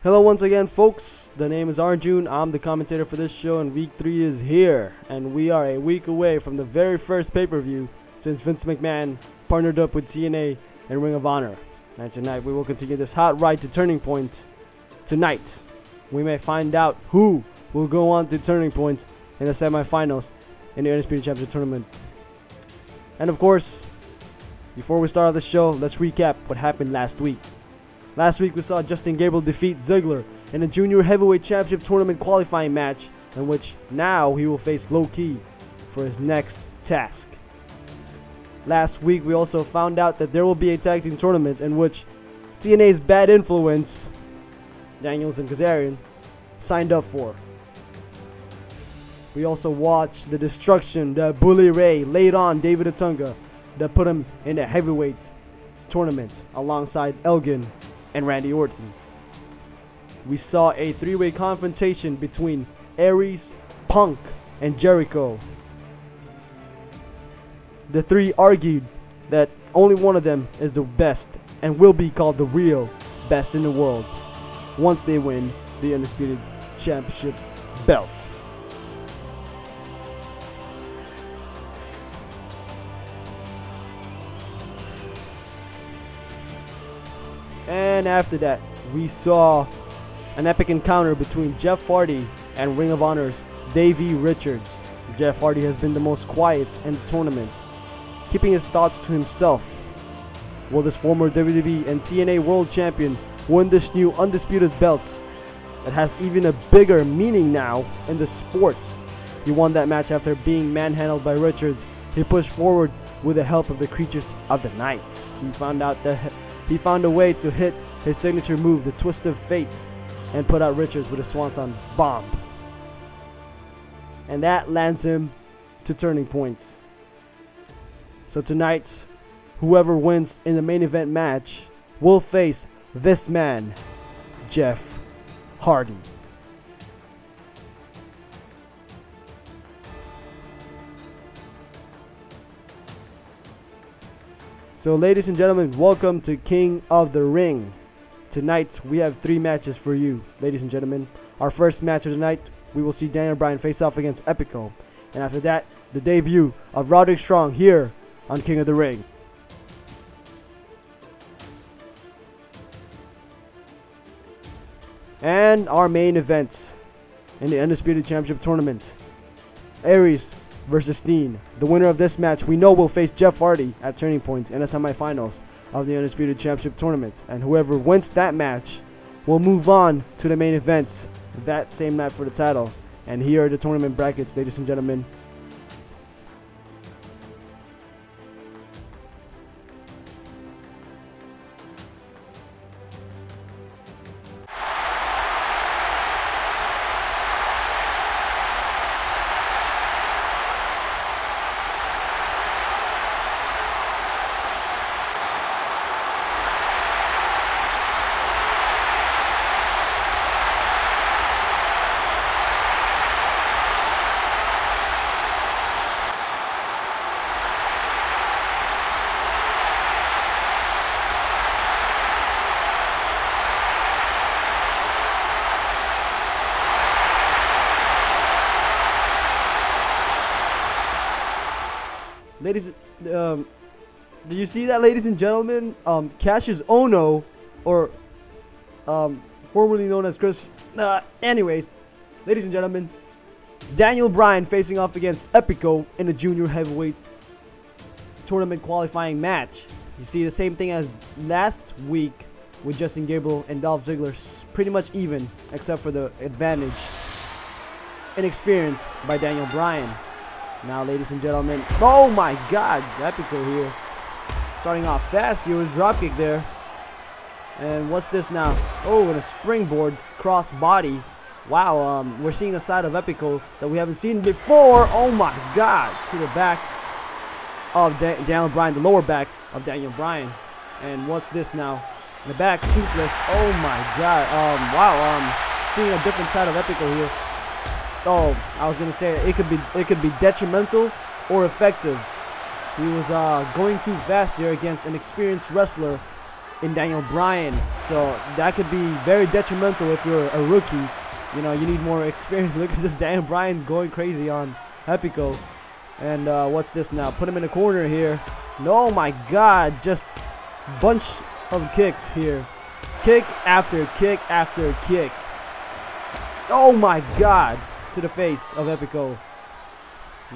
Hello once again, folks. The name is Arjun. I'm the commentator for this show, and week 3 is here. And we are a week away from the very first pay-per-view since Vince McMahon partnered up with TNA and Ring of Honor. And tonight we will continue this hot ride to Turning Point. Tonight, we may find out who will go on to Turning Point in the semifinals in the Undisputed Championship Tournament. And of course, before we start the show, let's recap what happened last week. Last week we saw Justin Gabriel defeat Ziggler in a Junior Heavyweight Championship Tournament qualifying match, in which now he will face Low Ki for his next task. Last week we also found out that there will be a tag team tournament in which TNA's Bad Influence, Daniels and Kazarian, signed up for. We also watched the destruction that Bully Ray laid on David Otunga that put him in the heavyweight tournament alongside Elgin and Randy Orton. We saw a three-way confrontation between Aries, Punk, and Jericho. The three argued that only one of them is the best and will be called the real best in the world once they win the Undisputed Championship belt. And after that, we saw an epic encounter between Jeff Hardy and Ring of Honor's Davey Richards. Jeff Hardy has been the most quiet in the tournament, keeping his thoughts to himself. Will this former WWE and TNA World Champion win this new undisputed belt that has even a bigger meaning now in the sport? He won that match after being manhandled by Richards. He pushed forward with the help of the Creatures of the Night. He found a way to hit his signature move, the Twist of Fate, and put out Richards with a Swanton Bomb. And that lands him to Turning Point. So tonight, whoever wins in the main event match will face this man, Jeff Hardy. So ladies and gentlemen, welcome to King of the Ring. Tonight we have 3 matches for you, ladies and gentlemen. Our first match of the night, we will see Daniel Bryan face off against Epico. And after that, the debut of Roderick Strong here on King of the Ring. And our main event in the Undisputed Championship Tournament, Aries versus Steen. The winner of this match we know will face Jeff Hardy at Turning Point in the semifinals of the Undisputed Championship Tournament. And whoever wins that match will move on to the main event that same night for the title. And here are the tournament brackets, ladies and gentlemen. Ladies, do you see that, ladies and gentlemen? Cassius Ohno, or formerly known as Chris. Anyways, ladies and gentlemen, Daniel Bryan facing off against Epico in a Junior Heavyweight Tournament qualifying match. You see the same thing as last week with Justin Gabriel and Dolph Ziggler, pretty much even, except for the advantage and experience by Daniel Bryan. Now, ladies and gentlemen, oh my God, Epico here, starting off fast here with a dropkick there. And what's this now? Oh, and a springboard cross body. Wow, we're seeing a side of Epico that we haven't seen before. Oh my God, to the back of Daniel Bryan, the lower back of Daniel Bryan. And what's this now? The back suplex. Oh my God. Wow, seeing a different side of Epico here. Oh, I was gonna say it could be detrimental or effective. He was going too fast there against an experienced wrestler in Daniel Bryan. So that could be very detrimental if you're a rookie. You know, you need more experience. Look at this Daniel Bryan going crazy on Epico. And what's this now? Put him in the corner here. No, my God, just bunch of kicks here. Kick after kick after kick. Oh my God, to the face of Epico.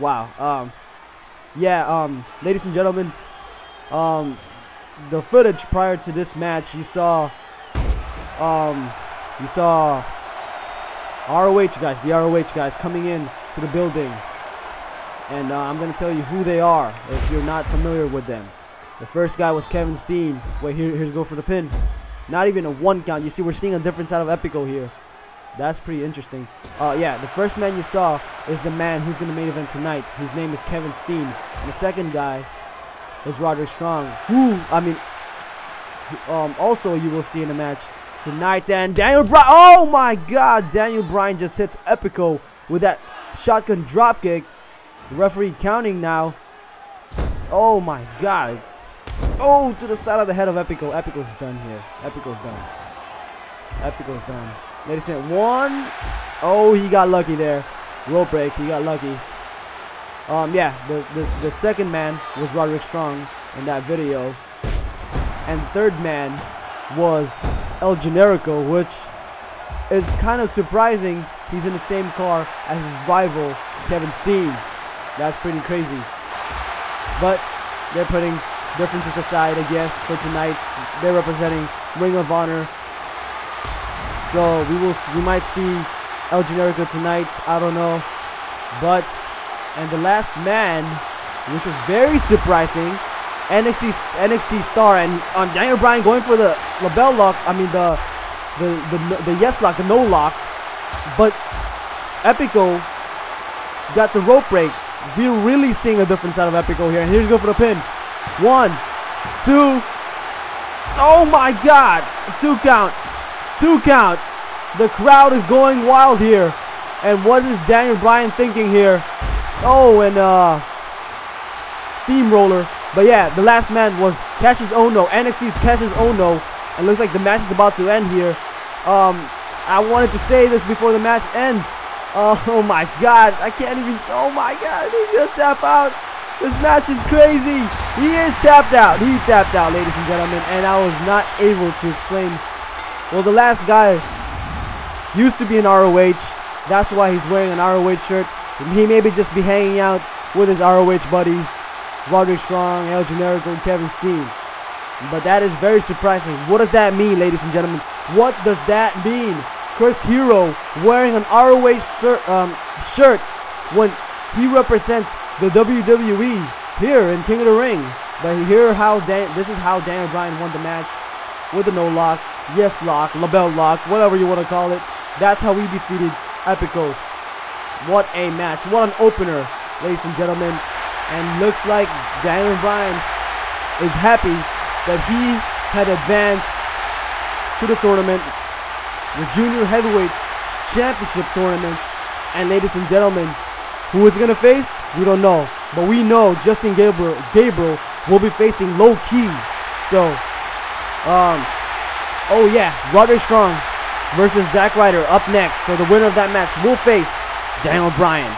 Wow. Ladies and gentlemen, the footage prior to this match, you saw ROH guys, the ROH guys coming in to the building. And I'm going to tell you who they are if you're not familiar with them. The first guy was Kevin Steen. Wait, here's go for the pin. Not even a 1 count. You see, we're seeing a different side of Epico here. That's pretty interesting. The first man you saw is the man who's going to main event tonight. His name is Kevin Steen. And the second guy is Roderick Strong. Also you will see in the match tonight. And Daniel Bryan. Oh my God, Daniel Bryan just hits Epico with that shotgun dropkick. The referee counting now. Oh my God. Oh, to the side of the head of Epico. Epico's done here. Epico's done. Epico's done. Ladies and gentlemen, 1. Oh, he got lucky there. Rope break. He got lucky. The second man was Roderick Strong in that video. And the third man was El Generico, which is kind of surprising. He's in the same car as his rival, Kevin Steen. That's pretty crazy. But they're putting differences aside, I guess, for tonight. They're representing Ring of Honor. So we might see El Generico tonight. I don't know. And the last man, which was very surprising, NXT star, and on Daniel Bryan going for the label lock. I mean the yes lock, the no lock. But Epico got the rope break. We're really seeing a different side of Epico here. And here's go for the pin. 1, 2. Oh my God! 2 count. 2 count. The crowd is going wild here. And what is Daniel Bryan thinking here? Oh, and steamroller. But yeah, the last man was Cassius Ohno. NXT's Cassius Ohno. And looks like the match is about to end here. I wanted to say this before the match ends. Oh my God, I can't even, oh my God, he's gonna tap out. This match is crazy. He is tapped out. He tapped out, ladies and gentlemen, and I was not able to explain. Well, the last guy used to be in ROH. That's why he's wearing an ROH shirt. He may just be hanging out with his ROH buddies, Roderick Strong, El Generico, and Kevin Steen. But that is very surprising. What does that mean, ladies and gentlemen? What does that mean? Chris Hero wearing an ROH shirt when he represents the WWE here in King of the Ring. But this is how Daniel Bryan won the match with the no lock, yes lock, label lock, whatever you want to call it. That's how he defeated Epico. What a match! What an opener, ladies and gentlemen. And looks like Daniel Bryan is happy that he had advanced to the tournament. The Junior Heavyweight Championship Tournament. And ladies and gentlemen, who is going to face? We don't know. But we know Justin Gabriel will be facing Low Key. So, oh yeah, Roderick Strong versus Zack Ryder up next. So the winner of that match will face Daniel Bryan.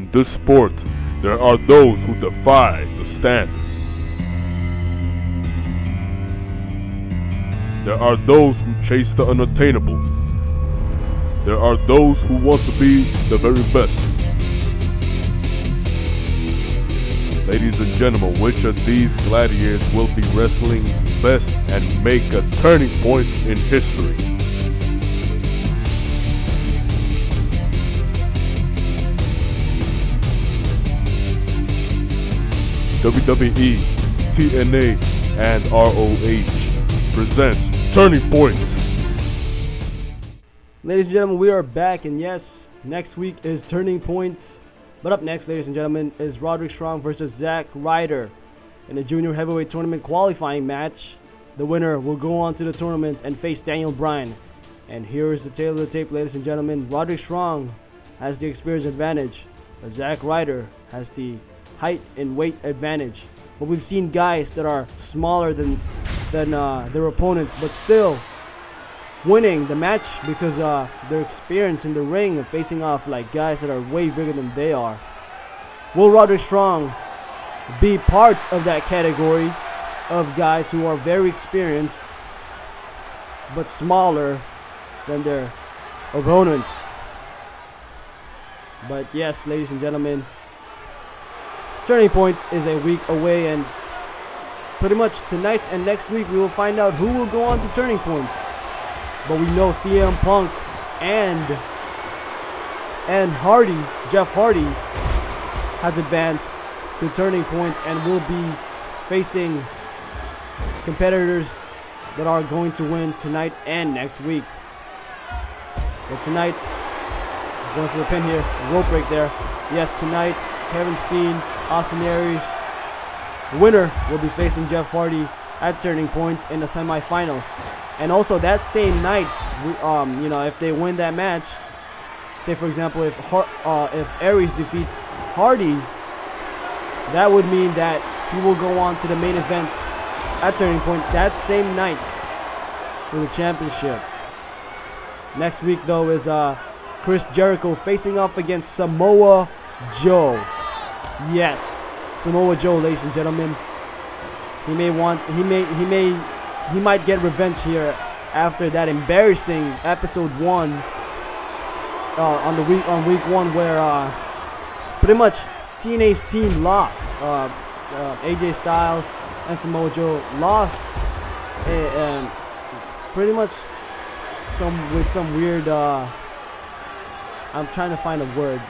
In this sport, there are those who defy the standard. There are those who chase the unattainable. There are those who want to be the very best. Ladies and gentlemen, which of these gladiators will be wrestling's best and make a turning point in history? WWE, TNA, and ROH presents Turning Point. Ladies and gentlemen, we are back, and yes, next week is Turning Point. But up next, ladies and gentlemen, is Roderick Strong versus Zack Ryder in a junior heavyweight tournament qualifying match. The winner will go on to the tournament and face Bryan. And here is the tail of the tape, ladies and gentlemen. Roderick Strong has the experience advantage, but Zack Ryder has the height and weight advantage. But we've seen guys that are smaller than their opponents, but still winning the match because their experience in the ring and facing off like guys that are way bigger than they are. Will Roderick Strong be part of that category of guys who are very experienced but smaller than their opponents? But yes, ladies and gentlemen, Turning Point is a week away, and pretty much tonight and next week we will find out who will go on to Turning Points. But we know CM Punk and Jeff Hardy has advanced to Turning Point and will be facing competitors that are going to win tonight and next week. But tonight, going for the pin here, rope break there. Yes, tonight, Kevin Steen, Austin Aries, winner will be facing Jeff Hardy at Turning Point in the semifinals. And also that same night, if they win that match, say for example if Aries defeats Hardy, that would mean that he will go on to the main event at Turning Point that same night for the championship. Next week though is Chris Jericho facing off against Samoa Joe. Yes, Samoa Joe, ladies and gentlemen. He might get revenge here after that embarrassing episode 1 on week 1 where pretty much TNA's team lost. AJ Styles and Samoa Joe lost, and pretty much with some weird. I'm trying to find a word,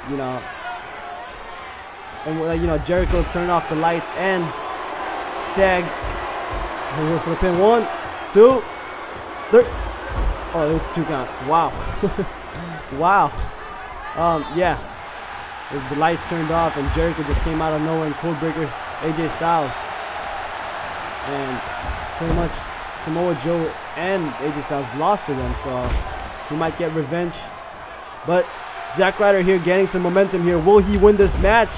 and Jericho turned off the lights and tag. Here for the pin. 1, 2, 3. Oh, it was 2 count. Wow. Wow. Yeah. The lights turned off and Jericho just came out of nowhere and cold breakers AJ Styles. And pretty much Samoa Joe and AJ Styles lost to them, so he might get revenge. But Zack Ryder here getting some momentum here. Will he win this match?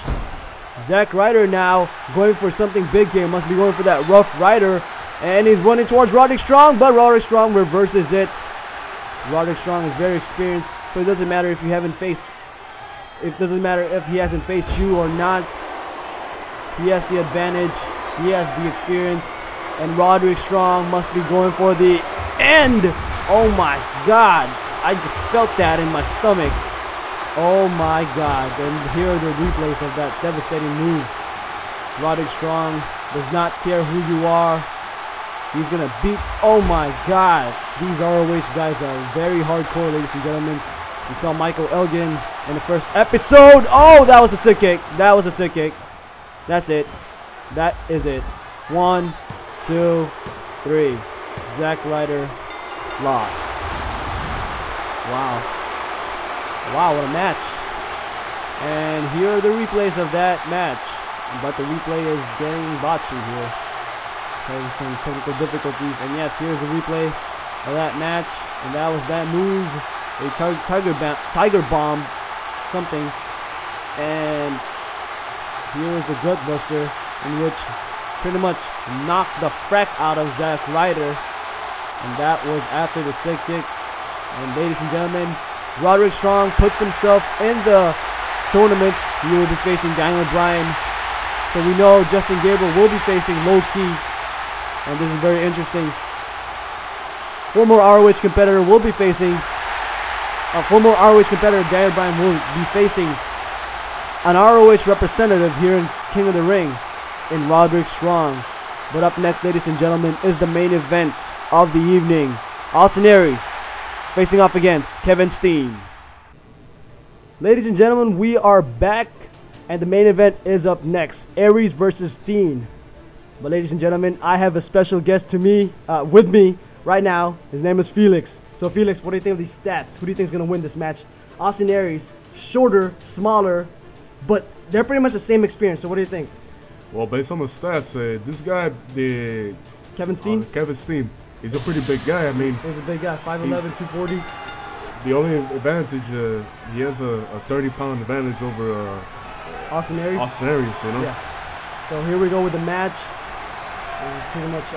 Zack Ryder now going for something big here. Must be going for that Rough Rider. And he's running towards Roderick Strong, but Roderick Strong reverses it. Roderick Strong is very experienced, so it doesn't matter if you haven't faced. It doesn't matter if he hasn't faced you or not. He has the advantage. He has the experience, and Roderick Strong must be going for the end. Oh my God! I just felt that in my stomach. Oh my God! And here are the replays of that devastating move. Roderick Strong does not care who you are. He's gonna beat. Oh my God! These ROH guys are very hardcore, ladies and gentlemen. We saw Michael Elgin in the first episode. Oh, that was a sick kick. That was a sick kick. That's it. That is it. 1, 2, 3. Zack Ryder lost. Wow. Wow, what a match. And here are the replays of that match. But the replay is getting botchy here. Having some technical difficulties. And yes, here's a replay of that match. And that was that move. A tiger bomb something. And here is the gutbuster, in which pretty much knocked the frack out of Zack Ryder. And that was after the sick kick. And ladies and gentlemen, Roderick Strong puts himself in the tournaments, he will be facing Daniel Bryan. So we know Justin Gabriel will be facing Low Key, and this is very interesting. Former ROH competitor will be facing. Former ROH competitor Daniel Bryan will be facing an ROH representative here in King of the Ring in Roderick Strong. But up next, ladies and gentlemen, is the main event of the evening. Austin Aries facing off against Kevin Steen. Ladies and gentlemen, we are back, and the main event is up next. Aries versus Steen. But ladies and gentlemen, I have a special guest with me right now. His name is Felix. So Felix, what do you think of these stats? Who do you think is going to win this match? Austin Aries, shorter, smaller, but they're pretty much the same experience. So what do you think? Well, based on the stats, this guy, Kevin Steen? Kevin Steen, he's a pretty big guy. I mean, he's a big guy, 5'11", 240. The only advantage, he has a 30-pound advantage over Austin Aries. Austin Aries, you know. Yeah. So here we go with the match. It's pretty much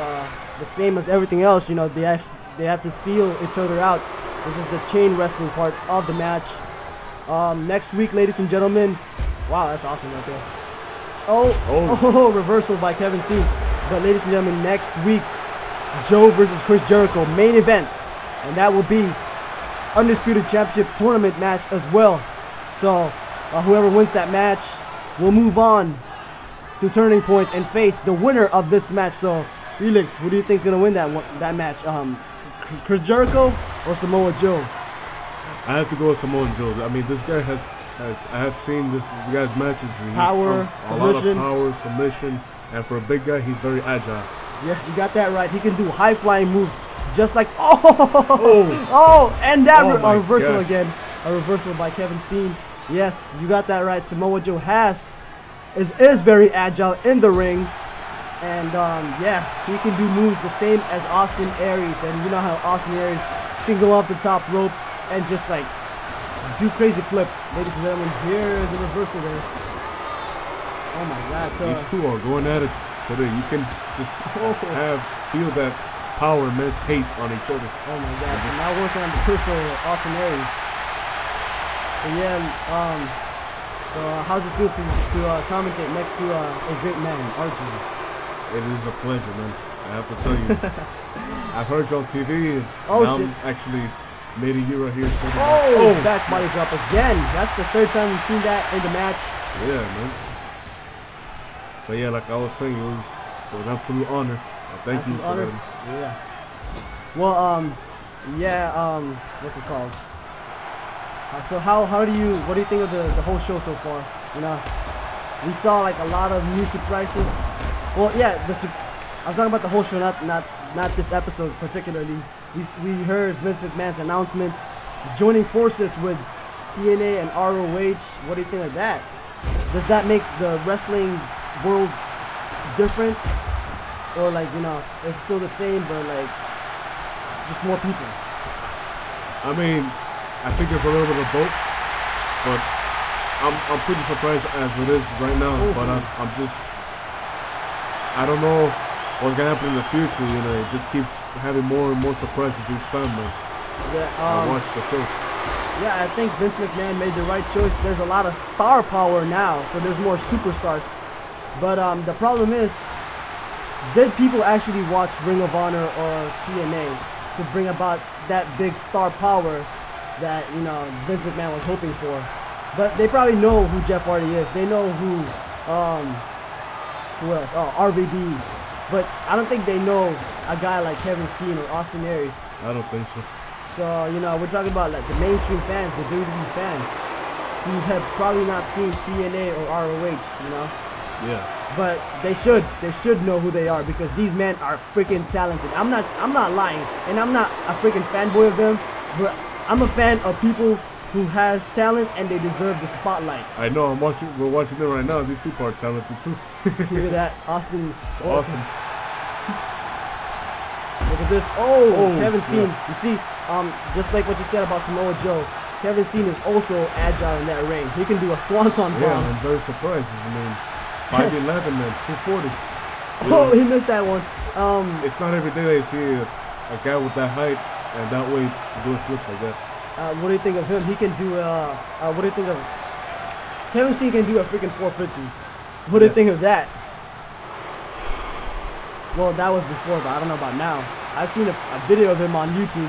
the same as everything else. You know, they have to feel each other out. This is the chain wrestling part of the match. Next week, ladies and gentlemen. Wow, that's awesome right there. Oh, reversal by Kevin Steen. But ladies and gentlemen, next week, Joe versus Chris Jericho, main event. And that will be Undisputed Championship tournament match as well. So whoever wins that match will move on to Turning Point and face the winner of this match. So Felix, who do you think is going to win that match? Chris Jericho or Samoa Joe? I have to go with Samoa Joe. I mean, this guy has I have seen this guy's matches. Power, a lot of power, submission, and for a big guy, he's very agile. Yes, you got that right. He can do high-flying moves, just like and that reversal again, a reversal by Kevin Steen. Yes, you got that right. Samoa Joe is very agile in the ring, and yeah, he can do moves the same as Austin Aries, and you know how Austin Aries can go off the top rope and just like do crazy flips. Ladies and gentlemen, here's a reversal there. Oh my God! So these two are going at it so that you can just feel that power, immense hate on each other. Oh my God! And now working on the personal Austin Aries. So yeah, so how's it feel to commentate next to a great man, RJ? It is a pleasure, man. I have to tell you. I've heard you on TV. Now I'm actually made a year right here. So back body drop again. That's the third time we've seen that in the match. Yeah, man. But yeah, like I was saying, it was an absolute honor. Thank you for that. Yeah. Well, what's it called? So what do you think of the whole show so far? You know, we saw like a lot of new surprises. Well, yeah, I'm talking about the whole show, not this episode particularly. We heard Vince McMahon's announcements, joining forces with TNA and ROH. What do you think of that? Does that make the wrestling world different, or like, you know, it's still the same but like just more people? I mean, I think it's a little bit of both, but I'm pretty surprised as it is right now. But I don't know what's gonna happen in the future. You know, it just keeps having more and more surprises each time, man. Yeah, I watch the show. Yeah, I think Vince McMahon made the right choice. There's a lot of star power now, so there's more superstars. But the problem is, did people actually watch Ring of Honor or TNA to bring about that big star power that, you know, Vince McMahon was hoping for? But they probably know who Jeff Hardy is. They know who else? Oh, RVD. But I don't think they know a guy like Kevin Steen or Austin Aries. I don't think so. So, you know, we're talking about like the mainstream fans, the WWE fans, who have probably not seen TNA or ROH, you know? Yeah. But they should know who they are, because these men are freaking talented. I'm not lying, and I'm not a freaking fanboy of them, but I'm a fan of people who has talent and they deserve the spotlight. I know, we're watching them right now. These people are talented too. Look at that, Austin. It's awesome. Look at this. Kevin Steen. Yeah. You see, just like what you said about Samoa Joe, Kevin Steen is also agile in that ring. He can do a swanton bomb. Yeah, I'm very surprised. I mean, 5'11", man, 240. Oh, he missed that one. It's not every day that you see a guy with that height and that weight doing flips like that. What do you think of him? He can do. What do you think of Kevin Steen can do a freaking 450. What do you think of that? Well, that was before, but I don't know about now. I've seen a video of him on YouTube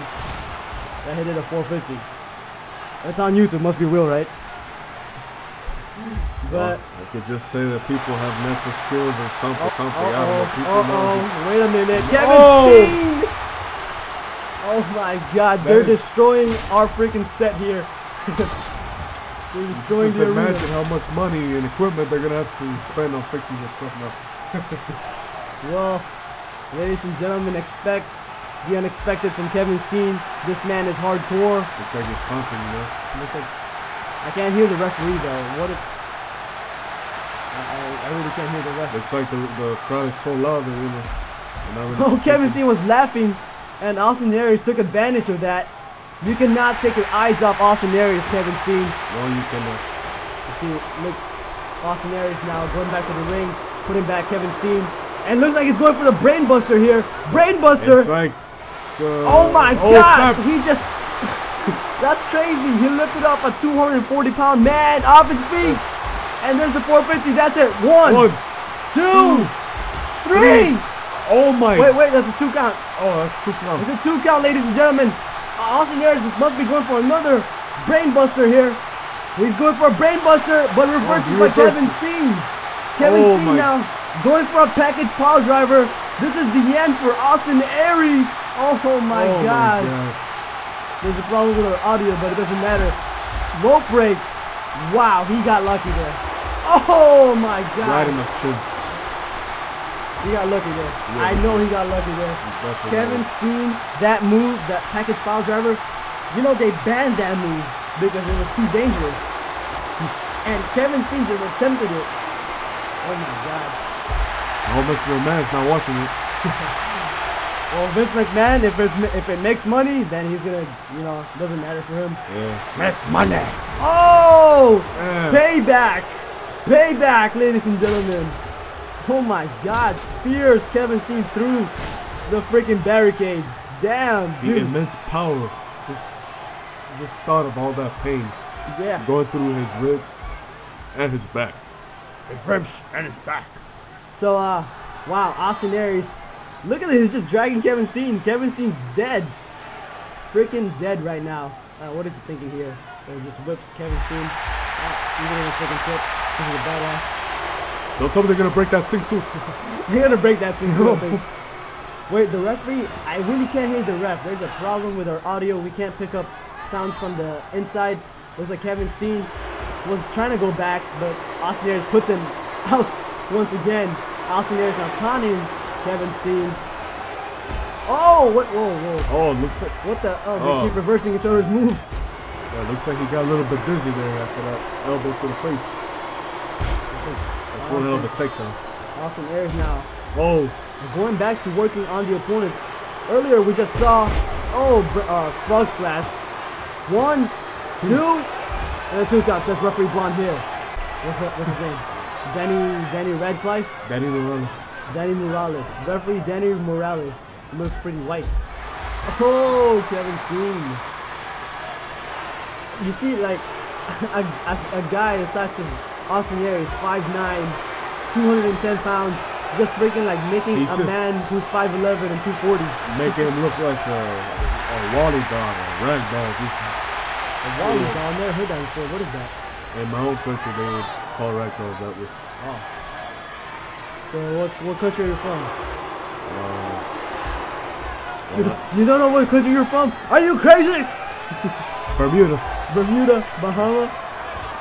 that he did a 450. It's on YouTube, must be real, right? But I could just say that people have mental skills or something. I don't know. People know. Wait a minute, Kevin Steen! Oh my God, they're destroying our freaking set here. They're destroying the arena. Imagine how much money and equipment they're gonna have to spend on fixing this stuff now. Well, ladies and gentlemen, expect the unexpected from Kevin Steen. This man is hardcore. Looks like he's taunting, you know. Looks like I can't hear the referee though. What if I really can't hear the referee. Looks like the crowd is so loud that really oh, Kevin Steen was laughing, and Austin Aries took advantage of that. You cannot take your eyes off Austin Aries, Kevin Steen. No, you cannot. You see, look, Austin Aries now going back to the ring, putting back Kevin Steen. And looks like he's going for the brain buster here. Brain buster! It's like, oh my God! Snap. He just... That's crazy. He lifted up a 240-pound man off his feet. And there's the 450. That's it. One, two, three. Oh my. Wait, that's a 2 count. Oh, that's 2 count. It's a 2 count, ladies and gentlemen. Austin Aries must be going for another brain buster here. He's going for a brain buster, but reverses by Kevin Steen. Kevin Steen now going for a package power driver. This is the end for Austin Aries. Oh my God. There's a problem with our audio, but it doesn't matter. Rope break. Wow, he got lucky there. Oh my God. Right in the chin. He got lucky there. Yeah, I know he got lucky there. Kevin Steen, that move, that package power driver, you know they banned that move because it was too dangerous. And Kevin Steen just attempted it. Oh my God. I hope Mr. McMahon's not watching it. Well, Vince McMahon, if it makes money, then he's gonna, you know, doesn't matter for him. Yeah. Make money. Oh! Payback! Payback, ladies and gentlemen. Oh my God, spears Kevin Steen through the freaking barricade. Damn, dude. The immense power. Just thought of all that pain. Yeah. Going through his ribs and his back. His ribs and his back. So, wow, Austin Aries. Look at this, he's just dragging Kevin Steen. Kevin Steen's dead. Freaking dead right now. What is he thinking here? He just whips Kevin Steen. He's gonna freaking flip. He's a badass. Don't tell me they're gonna break that thing too. They're gonna break that thing too, I think. Wait, the referee, I really can't hear the ref. There's a problem with our audio. We can't pick up sounds from the inside. Looks like Kevin Steen was trying to go back, but Austin Aries puts him out once again. Austin Aries now taunting Kevin Steen. Oh, what? Whoa. Oh, it looks like. What the? Oh, they keep reversing each other's move. Yeah, it looks like he got a little bit dizzy there after that elbow to the face. That's one hell of a takedown. Austin Aries now. Oh. Going back to working on the opponent. Earlier we just saw, frog splash. 1, 2, and a 2 count. Says referee blonde here. What's his name? Danny Radcliffe? Danny Morales. Danny Morales. Referee Danny Morales. He looks pretty white. Oh, Kevin Steen. You see, like, a guy the size of Austin Aries, 5'9", 210 pounds, just freaking like making a man who's 5'11" and 240. Making him look like a Wally doll, a rag doll. A Wally doll? I never heard that before. What is that? In my own country, they would call rag dolls that way. Oh. So what country are you from? You don't know what country you're from? Are you crazy? Bermuda. Bermuda, Bahama.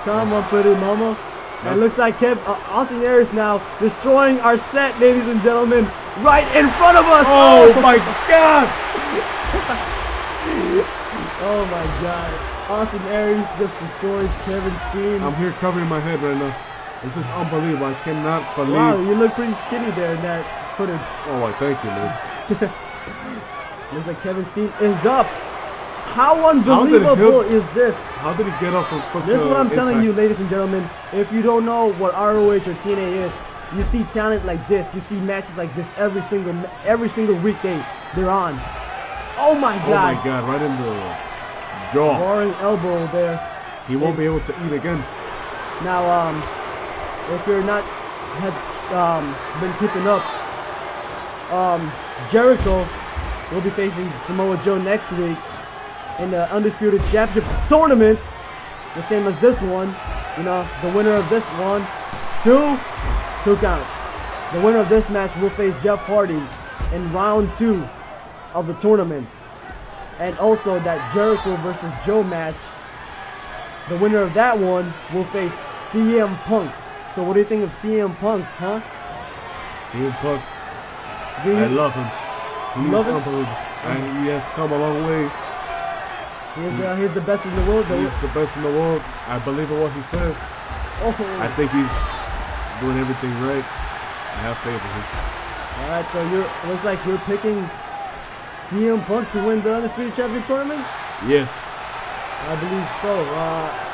Come on, pretty mama. And it looks like Austin Aries now destroying our set, ladies and gentlemen, right in front of us. Oh my God! Oh my God! Austin Aries just destroys Kevin Steen. I'm here covering my head right now. This is unbelievable. I cannot believe. Wow, you look pretty skinny there in that footage. Oh, I thank you, man. Looks like Kevin Steen is up. How unbelievable is this? How did he get up from such This is what I'm telling you, ladies and gentlemen. If you don't know what ROH or TNA is, you see talent like this. You see matches like this every single weekday they're on. Oh my God! Oh my God! Right in the jaw. Roaring elbow there. He won't be able to eat again. Now, if you're not been keeping up, Jericho will be facing Samoa Joe next week in the Undisputed Championship tournament, the same as this one. You know, the winner of this one, two count. The winner of this match will face Jeff Hardy in round 2 of the tournament. And also that Jericho versus Joe match, the winner of that one will face CM Punk. So what do you think of CM Punk, huh? CM Punk, I love him. He's unbelievable. And he has come a long way. He's the best in the world. He's the best in the world. I believe in what he says. Oh. I think he's doing everything right. I have faith in him. Alright, so it looks like you're picking CM Punk to win the Undisputed Champion tournament? Yes. I believe so.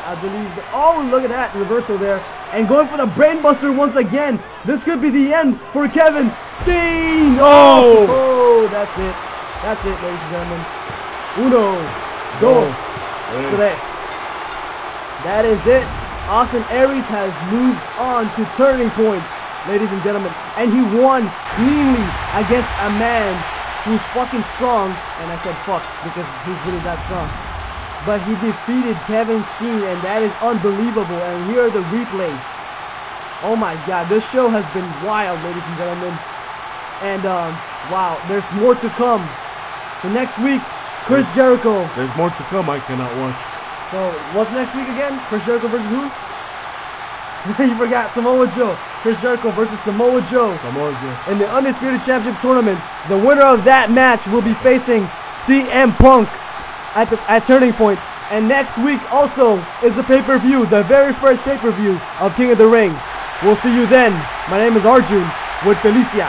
I believe oh, look at that reversal there. And going for the brainbuster once again. This could be the end for Kevin Steen. Oh, that's it. That's it, ladies and gentlemen. Uno, dos, tres. That is it. Austin Aries has moved on to turning points, ladies and gentlemen. And he won cleanly against a man who's fucking strong. And I said fuck because he's really that strong. But he defeated Kevin Steen, and that is unbelievable. And here are the replays. Oh my god, this show has been wild, ladies and gentlemen. And wow, there's more to come. So next week, Chris Jericho. There's more to come. I cannot watch. So what's next week again? Chris Jericho versus who? You forgot Samoa Joe. Chris Jericho versus Samoa Joe. Samoa Joe. In the Undisputed Championship tournament. The winner of that match will be facing CM Punk at Turning Point. And next week also is the pay-per-view, the very first pay-per-view of King of the Ring. We'll see you then. My name is Arjun with Felicia.